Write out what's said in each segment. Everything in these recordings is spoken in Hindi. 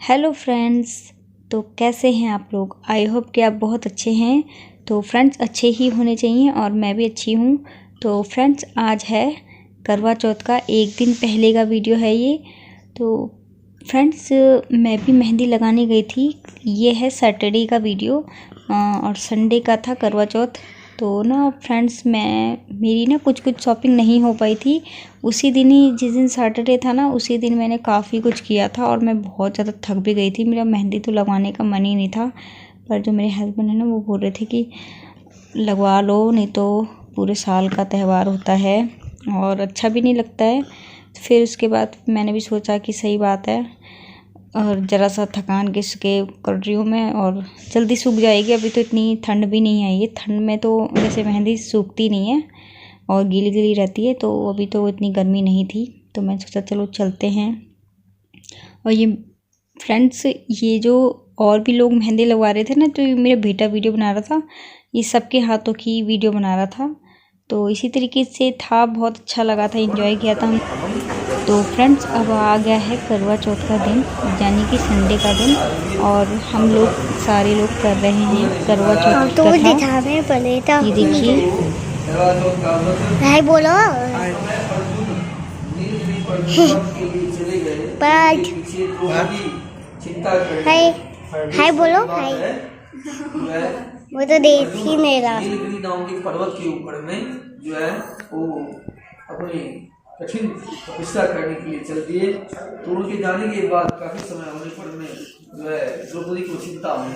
Hello friends. तो कैसे हैं आप लोग? आई होप कि आप बहुत अच्छे हैं। तो फ्रेंड्स अच्छे ही होने चाहिए और मैं भी अच्छी हूँ। तो फ्रेंड्स आज है करवा चौथ का एक दिन पहले का वीडियो है ये। तो फ्रेंड्स मैं भी मेहंदी लगाने गई थी। ये है सैटरडे का वीडियो और संडे का था करवा चौथ। तो ना फ्रेंड्स मेरी ना कुछ शॉपिंग नहीं हो पाई थी उसी दिन ही। जिस दिन सैटरडे था ना उसी दिन मैंने काफ़ी कुछ किया था और मैं बहुत ज़्यादा थक भी गई थी। मेरा मेहंदी तो लगवाने का मन ही नहीं था, पर जो मेरे हस्बैंड है ना वो बोल रहे थे कि लगवा लो, नहीं तो पूरे साल का त्यौहार होता है और अच्छा भी नहीं लगता है। फिर उसके बाद मैंने भी सोचा कि सही बात है और ज़रा सा थकान के कर रही हूँ मैं और जल्दी सूख जाएगी। अभी तो इतनी ठंड भी नहीं आई है। ठंड में तो वैसे मेहंदी सूखती नहीं है और गीली गीली रहती है, तो अभी तो इतनी गर्मी नहीं थी। तो मैं सोचा चलो चलते हैं। और ये फ्रेंड्स ये जो और भी लोग मेहंदी लगवा रहे थे ना, तो मेरा बेटा वीडियो बना रहा था, ये सबके हाथों की वीडियो बना रहा था। तो इसी तरीके से था, बहुत अच्छा लगा था, एंजॉय किया था हम। तो फ्रेंड्स अब आ गया है करवा चौथ का दिन, यानी कि संडे का दिन, और हम लोग सारे लोग कर रहे हैं करवा चौथ की कथा। ये देखिए, हाय बोलो। हाय हाय बोलो। हाय वो तो देख ही नहीं रहा। नीलगिरी नाम के पर्वत के ऊपर में जो है वो अपनी कठिन तपस्या करने के लिए चल दिए। तो उनके जाने के बाद काफी समय होने पर में जो है द्रौपदी को चिंता हुई।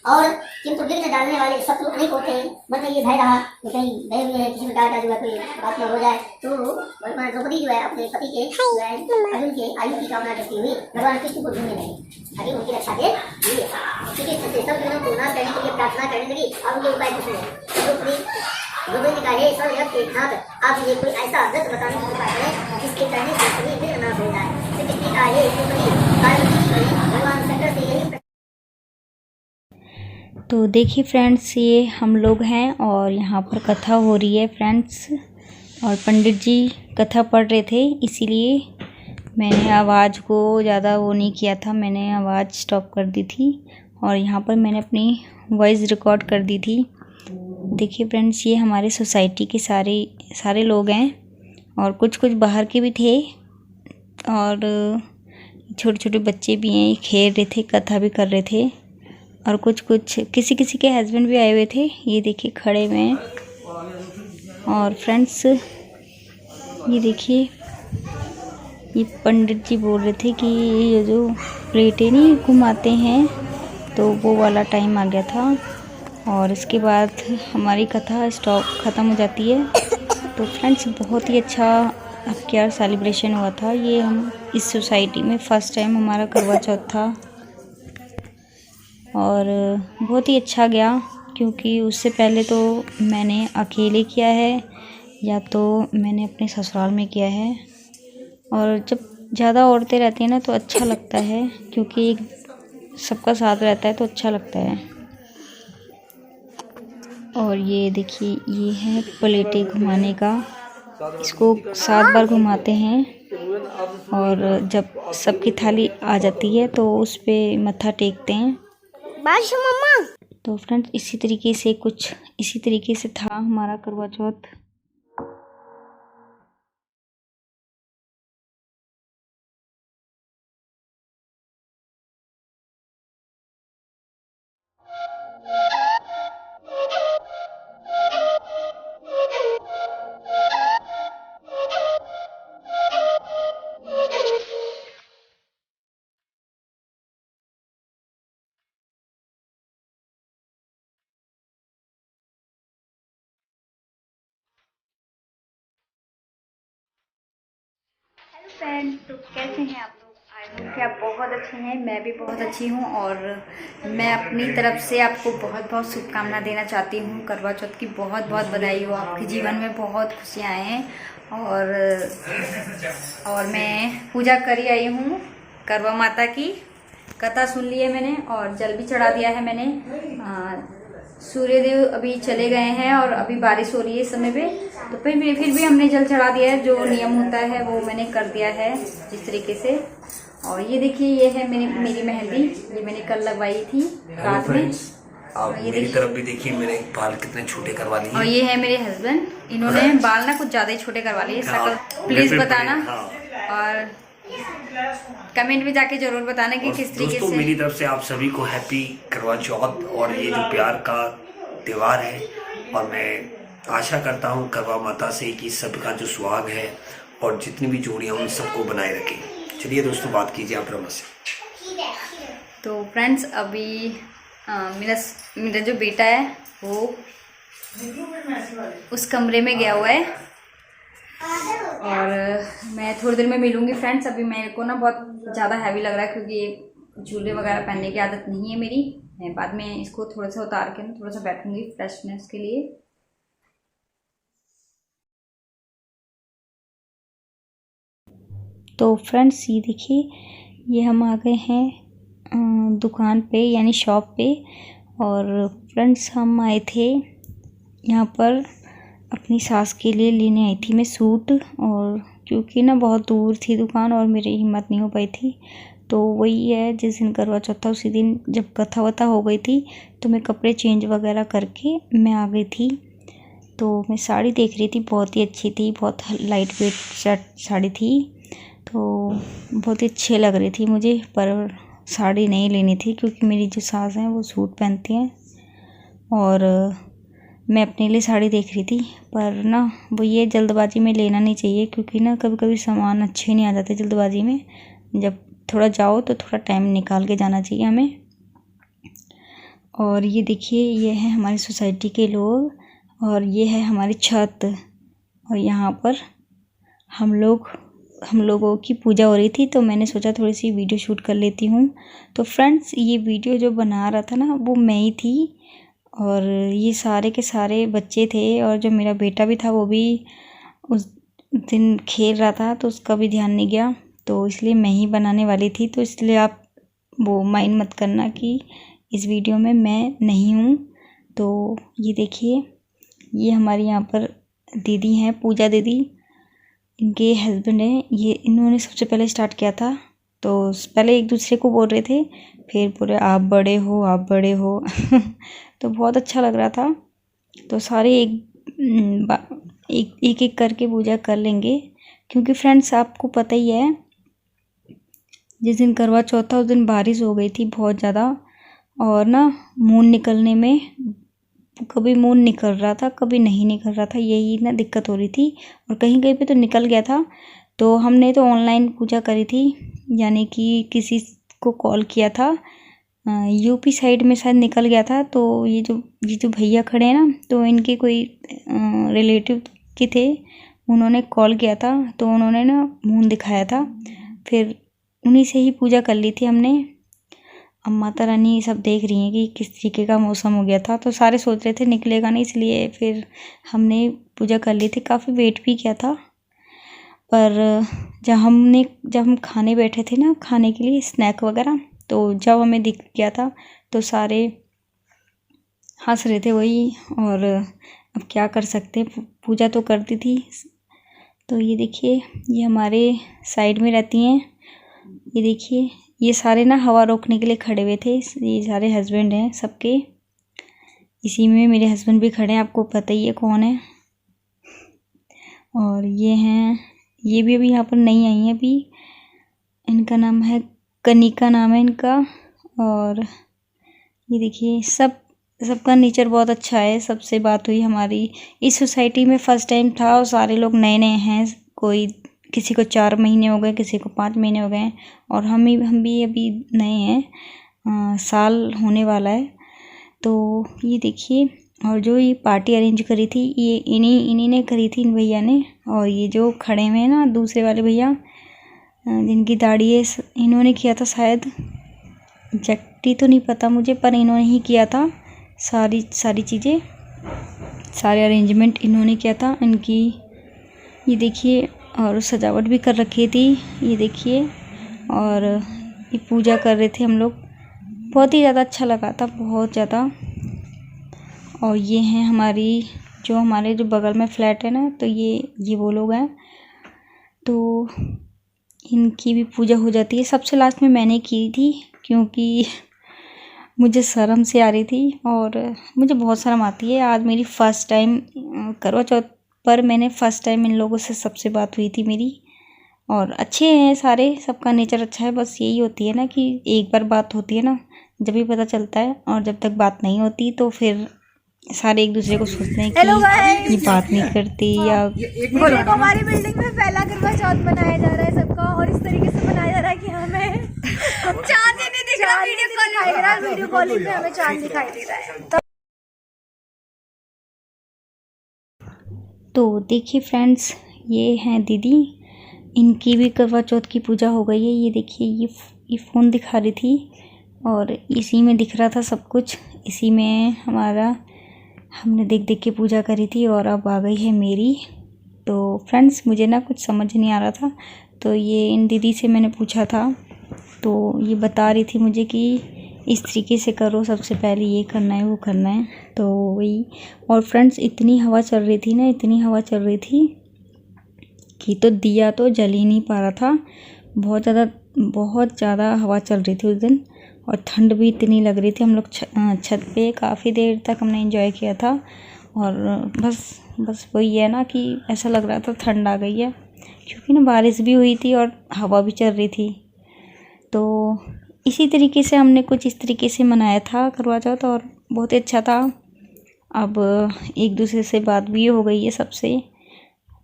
और किंतु विघ्न डालने वाले शत्रु अनेक होते हैं। मन में ये भय रहा कि कहीं भय हुए है किसी प्रकार का जो है कोई बात न हो जाए। तो भगवान द्रौपदी जो है अपने पति के जो है अर्जुन के आयु की कामना करती हुई भगवान कृष्ण को ढूंढने लगी ताकि उनकी रक्षा के लिए सब दिनों को नाश करने के लिए प्रार्थना करने लगी। और उनके उपाय कुछ नहीं। द्रौपदी ने कहा हे सब जगत के नाथ, आप ये कोई ऐसा व्रत बताने की कृपा करें जिसके करने से सभी विघ्न नाश हो जाए। श्री कृष्ण ने कहा हे द्रौपदी, भगवान शंकर से यही। तो देखिए फ्रेंड्स ये हम लोग हैं और यहाँ पर कथा हो रही है फ्रेंड्स, और पंडित जी कथा पढ़ रहे थे, इसीलिए मैंने आवाज़ को ज़्यादा वो नहीं किया था, मैंने आवाज़ स्टॉप कर दी थी और यहाँ पर मैंने अपनी वॉइस रिकॉर्ड कर दी थी। देखिए फ्रेंड्स ये हमारे सोसाइटी के सारे लोग हैं और कुछ बाहर के भी थे और छोटे छोटे बच्चे भी हैं, खेल रहे थे, कथा भी कर रहे थे और कुछ किसी के हस्बैंड भी आए हुए थे। ये देखिए खड़े हुए हैं। और फ्रेंड्स ये देखिए, ये पंडित जी बोल रहे थे कि ये जो प्लेटें नहीं घुमाते हैं तो वो वाला टाइम आ गया था और इसके बाद हमारी कथा ख़त्म हो जाती है। तो फ्रेंड्स बहुत ही अच्छा आपके यहाँ सेलिब्रेशन हुआ था। ये हम इस सोसाइटी में फ़र्स्ट टाइम हमारा करवा चौथ था और बहुत ही अच्छा गया, क्योंकि उससे पहले तो मैंने अकेले किया है या तो मैंने अपने ससुराल में किया है। और जब ज़्यादा औरतें रहती हैं ना तो अच्छा लगता है, क्योंकि सबका साथ रहता है तो अच्छा लगता है। और ये देखिए ये है प्लेटें घुमाने का, इसको 7 बार घुमाते हैं और जब सबकी थाली आ जाती है तो उस पर मत्था टेकते हैं। मम्मा। तो फ्रेंड्स इसी तरीके से था हमारा करवा चौथ। फ्रेंड्स तो कैसे हैं आप लोग? आई होप कि आप बहुत अच्छे हैं, मैं भी बहुत अच्छी हूँ और मैं अपनी तरफ से आपको बहुत बहुत शुभकामना देना चाहती हूँ। करवा चौथ की बहुत बहुत बधाई हो, आपके जीवन में बहुत खुशियाँ आए हैं। और मैं पूजा कर ही आई हूँ, करवा माता की कथा सुन ली है मैंने और जल भी चढ़ा दिया है मैंने। सूर्यदेव अभी चले गए हैं और अभी बारिश हो रही है इस समय पे, तो फिर भी हमने जल चढ़ा दिया है। जो नियम होता है वो मैंने कर दिया है जिस तरीके से। और ये देखिए, ये है मेरी मेहंदी, ये मैंने कल लगवाई थी रात में। आप मेरी तरफ भी देखिए, मेरे बाल कितने छोटे करवा लिए। और ये है मेरे हस्बैंड, इन्होंने बाल ना कुछ ज़्यादा ही छोटे करवा लिए। शक्ल प्लीज़ बताना और कमेंट में जाके जरूर बताना कि किस तरीके से। मेरी तरफ से आप सभी को हैप्पी करवा चौथ, और ये जो प्यार का त्योहार है, और मैं आशा करता हूँ करवा माता से कि सबका जो सुहाग है और जितनी भी जोड़ियाँ उन सबको बनाए रखें। चलिए दोस्तों, बात कीजिए आप ब्रह्मा से। तो फ्रेंड्स, अभी मेरा जो बेटा है वो उस कमरे में गया हुआ है और मैं थोड़ी देर में मिलूंगी फ्रेंड्स। अभी मेरे को ना बहुत ज़्यादा हैवी लग रहा है क्योंकि झूले वगैरह पहनने की आदत नहीं है मेरी। मैं बाद में इसको थोड़ा सा उतार के थोड़ा सा बैठूंगी फ्रेशनेस के लिए। तो फ्रेंड्स, ये देखिए, ये हम आ गए हैं दुकान पे यानी शॉप पे। और फ्रेंड्स, हम आए थे यहाँ पर अपनी सास के लिए लेने आई थी मैं सूट, और क्योंकि ना बहुत दूर थी दुकान और मेरी हिम्मत नहीं हो पाई थी। तो वही है, जिस दिन करवा चौथ था उसी दिन जब कथा वथा हो गई थी तो मैं कपड़े चेंज वगैरह करके मैं आ गई थी। तो मैं साड़ी देख रही थी, बहुत ही अच्छी थी, बहुत लाइट वेट साड़ी थी, तो बहुत ही अच्छी लग रही थी मुझे। पर साड़ी नहीं लेनी थी क्योंकि मेरी जो सास हैं वो सूट पहनती हैं और मैं अपने लिए साड़ी देख रही थी। पर ना वो ये जल्दबाजी में लेना नहीं चाहिए क्योंकि ना कभी कभी सामान अच्छे नहीं आ जाते जल्दबाजी में। जब थोड़ा जाओ तो थोड़ा टाइम निकाल के जाना चाहिए हमें। और ये देखिए, ये है हमारी सोसाइटी के लोग और ये है हमारी छत, और यहाँ पर हम लोगों की पूजा हो रही थी तो मैंने सोचा थोड़ी सी वीडियो शूट कर लेती हूँ। तो फ्रेंड्स, ये वीडियो जो बना रहा था ना वो मैं ही थी और ये सारे के सारे बच्चे थे और जो मेरा बेटा भी था वो भी उस दिन खेल रहा था तो उसका भी ध्यान नहीं गया, तो इसलिए मैं ही बनाने वाली थी। तो इसलिए आप वो माइंड मत करना कि इस वीडियो में मैं नहीं हूँ। तो ये देखिए, ये हमारी यहाँ पर दीदी हैं, पूजा दीदी, इनके हस्बैंड हैं। ये इन्होंने सबसे पहले स्टार्ट किया था, तो पहले एक दूसरे को बोल रहे थे, फिर पूरे आप बड़े हो आप बड़े हो तो बहुत अच्छा लग रहा था। तो सारे एक एक करके पूजा कर लेंगे क्योंकि फ्रेंड्स आपको पता ही है, जिस दिन करवा चौथ था उस दिन बारिश हो गई थी बहुत ज़्यादा, और ना मून निकलने में कभी मून निकल रहा था कभी नहीं निकल रहा था, यही ना दिक्कत हो रही थी। और कहीं कहीं पे तो निकल गया था, तो हमने तो ऑनलाइन पूजा करी थी, यानी कि किसी को कॉल किया था, यूपी साइड में शायद निकल गया था। तो ये जो भैया खड़े हैं ना, तो इनके कोई रिलेटिव के थे, उन्होंने कॉल किया था तो उन्होंने ना मून दिखाया था, फिर उन्हीं से ही पूजा कर ली थी हमने। अब माता रानी सब देख रही हैं कि किस तरीके का मौसम हो गया था, तो सारे सोच रहे थे निकलेगा नहीं, इसलिए फिर हमने पूजा कर ली थी। काफ़ी वेट भी किया था, पर जब हम खाने बैठे थे ना, खाने के लिए स्नैक वगैरह, तो जब हमें दिख गया था तो सारे हंस रहे थे वही, और अब क्या कर सकते, पूजा तो करती थी। तो ये देखिए, ये हमारे साइड में रहती हैं, ये देखिए, ये सारे ना हवा रोकने के लिए खड़े हुए थे, ये सारे हस्बैंड हैं सबके, इसी में मेरे हस्बैंड भी खड़े हैं, आपको पता ही है कौन है। और ये हैं, ये भी अभी यहाँ पर नहीं आई हैं अभी, इनका नाम है कनिका, नाम है इनका। और ये देखिए, सबका नेचर बहुत अच्छा है। सबसे बात हुई हमारी, इस सोसाइटी में फ़र्स्ट टाइम था और सारे लोग नए नए हैं, किसी को 4 महीने हो गए, किसी को 5 महीने हो गए, और हम भी अभी नए हैं, साल होने वाला है। तो ये देखिए, और जो ये पार्टी अरेंज करी थी ये इन्हीं ने करी थी, इन भैया ने। और ये जो खड़े हुए हैं ना दूसरे वाले भैया, जिनकी दाढ़ी है, इन्होंने किया था शायद, एग्जैक्टली तो नहीं पता मुझे, पर इन्होंने ही किया था सारी चीज़ें, सारे अरेंजमेंट इन्होंने किया था इनकी। ये देखिए, और सजावट भी कर रखी थी, ये देखिए, और ये पूजा कर रहे थे हम लोग, बहुत ही ज़्यादा अच्छा लगा था, बहुत ज़्यादा। और ये हैं हमारे जो बगल में फ्लैट है ना, तो ये वो लोग हैं। तो इनकी भी पूजा हो जाती है। सबसे लास्ट में मैंने की थी क्योंकि मुझे शर्म से आ रही थी और मुझे बहुत शर्म आती है। आज मेरी फ़र्स्ट टाइम करवा चौथ पर मैंने फ़र्स्ट टाइम इन लोगों से सबसे बात हुई थी मेरी। और अच्छे हैं सारे, सबका नेचर अच्छा है। बस यही होती है ना कि एक बार बात होती है ना जब भी पता चलता है, और जब तक बात नहीं होती तो फिर सारे एक दूसरे को सोचते हैं कि ये बात नहीं करती या देखो हमारी बिल्डिंग में पहला करवा चौथ मनाया जा रहा है सबका, और इस तरीके से मनाया जा रहा है कि हमें चांद नहीं दिख रहा, वीडियो कॉलिंग में हमें चांद दिखाई दे रहा है। तो देखिए फ्रेंड्स, ये हैं दीदी, इनकी भी करवा चौथ की पूजा हो गई है। ये देखिए ये फ़ोन दिखा रही थी और इसी में दिख रहा था सब कुछ। इसी में हमने देख देख के पूजा करी थी और अब आ गई है मेरी। तो फ्रेंड्स, मुझे ना कुछ समझ नहीं आ रहा था, तो ये इन दीदी से मैंने पूछा था, तो ये बता रही थी मुझे कि इस तरीके से करो, सबसे पहले ये करना है वो करना है। तो वही, और फ्रेंड्स इतनी हवा चल रही थी ना, इतनी हवा चल रही थी कि तो दिया तो जल ही नहीं पा रहा था। बहुत ज़्यादा हवा चल रही थी उस दिन, और ठंड भी इतनी लग रही थी। हम लोग छत पे काफ़ी देर तक हमने एंजॉय किया था, और बस वही है ना कि ऐसा लग रहा था ठंड आ गई है, क्योंकि ना बारिश भी हुई थी और हवा भी चल रही थी। तो इसी तरीके से हमने कुछ इस तरीके से मनाया था करवा चौथ, और बहुत ही अच्छा था। अब एक दूसरे से बात भी हो गई है सबसे,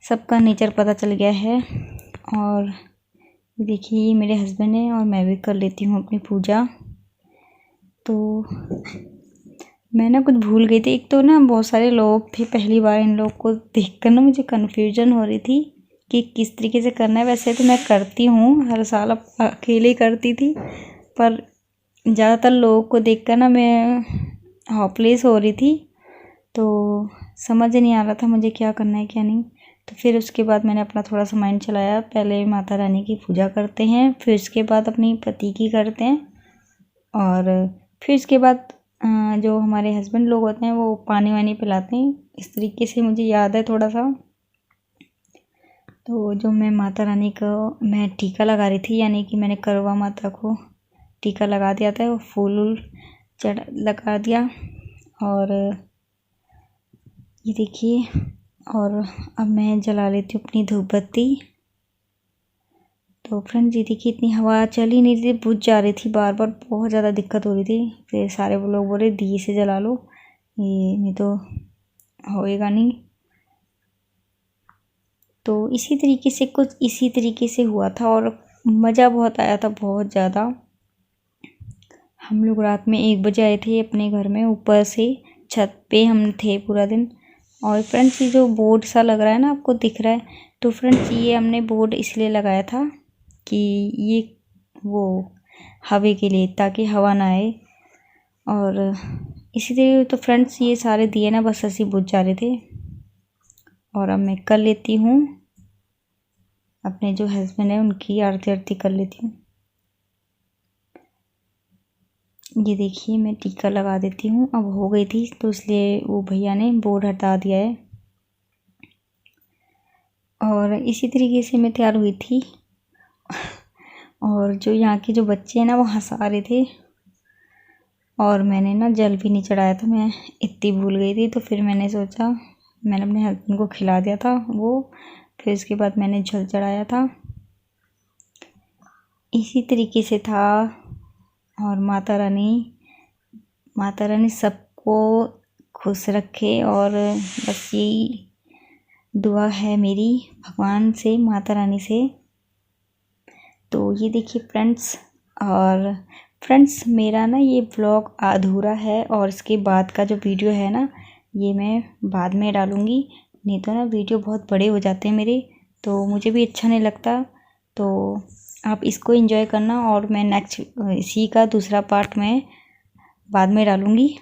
सबका नेचर पता चल गया है। और देखिए ये मेरे हस्बैंड हैं और मैं भी कर लेती हूँ अपनी पूजा। तो मैं ना कुछ भूल गई थी। एक तो ना बहुत सारे लोग थे, पहली बार इन लोग को देखकर ना मुझे कन्फ्यूजन हो रही थी कि किस तरीके से करना है। वैसे तो मैं करती हूँ हर साल, अकेले करती थी, पर ज़्यादातर लोगों को देखकर ना मैं हॉपलेस हो रही थी, तो समझ नहीं आ रहा था मुझे क्या करना है क्या नहीं। तो फिर उसके बाद मैंने अपना थोड़ा सा माइंड चलाया, पहले माता रानी की पूजा करते हैं, फिर उसके बाद अपनी पति की करते हैं, और फिर इसके बाद जो हमारे हस्बैंड लोग होते हैं वो पानी वानी पिलाते हैं। इस तरीके से मुझे याद है थोड़ा सा। तो जो मैं माता रानी को मैं टीका लगा रही थी, यानी कि मैंने करवा माता को टीका लगा दिया था, वो फूल लगा दिया। और ये देखिए, और अब मैं जला लेती हूँ अपनी धूप बत्ती। तो फ्रेंड्स ये देखिए, इतनी हवा चल ही नहीं थी, बुझ जा रही थी बार बार, बहुत ज़्यादा दिक्कत हो रही थी। फिर सारे वो लोग बोले दिए से जला लो, ये नहीं तो होएगा नहीं। तो इसी तरीके से हुआ था, और मज़ा बहुत आया था, बहुत ज़्यादा। हम लोग रात में 1 बजे आए थे अपने घर में, ऊपर से छत पे हम थे पूरा दिन। और फ्रेंड्स ये जो बोर्ड सा लग रहा है ना, आपको दिख रहा है, तो फ्रेंड्स ये हमने बोर्ड इसलिए लगाया था कि ये वो हवा के लिए, ताकि हवा ना आए। और इसीलिए तो फ्रेंड्स ये सारे दिए ना बस ऐसे बुझ जा रहे थे। और अब मैं कर लेती हूँ, अपने जो हस्बैंड है उनकी आरती कर लेती हूँ। ये देखिए मैं टीका लगा देती हूँ। अब हो गई थी तो इसलिए वो भैया ने बोर्ड हटा दिया है। और इसी तरीके से मैं तैयार हुई थी। और जो यहाँ के जो बच्चे हैं ना वो हंसा रहे थे, और मैंने ना जल भी नहीं चढ़ाया था, मैं इतनी भूल गई थी। तो फिर मैंने सोचा, मैंने अपने हस्बैंड को खिला दिया था वो, फिर उसके बाद मैंने जल चढ़ाया था। इसी तरीके से था। और माता रानी सबको खुश रखे, और बस यही दुआ है मेरी भगवान से, माता रानी से। तो ये देखिए फ्रेंड्स, और फ्रेंड्स मेरा ना ये व्लॉग अधूरा है, और इसके बाद का जो वीडियो है ना ये मैं बाद में डालूँगी, नहीं तो ना वीडियो बहुत बड़े हो जाते हैं मेरे, तो मुझे भी अच्छा नहीं लगता। तो आप इसको एंजॉय करना, और मैं नेक्स्ट इसी का दूसरा पार्ट मैं बाद में डालूँगी।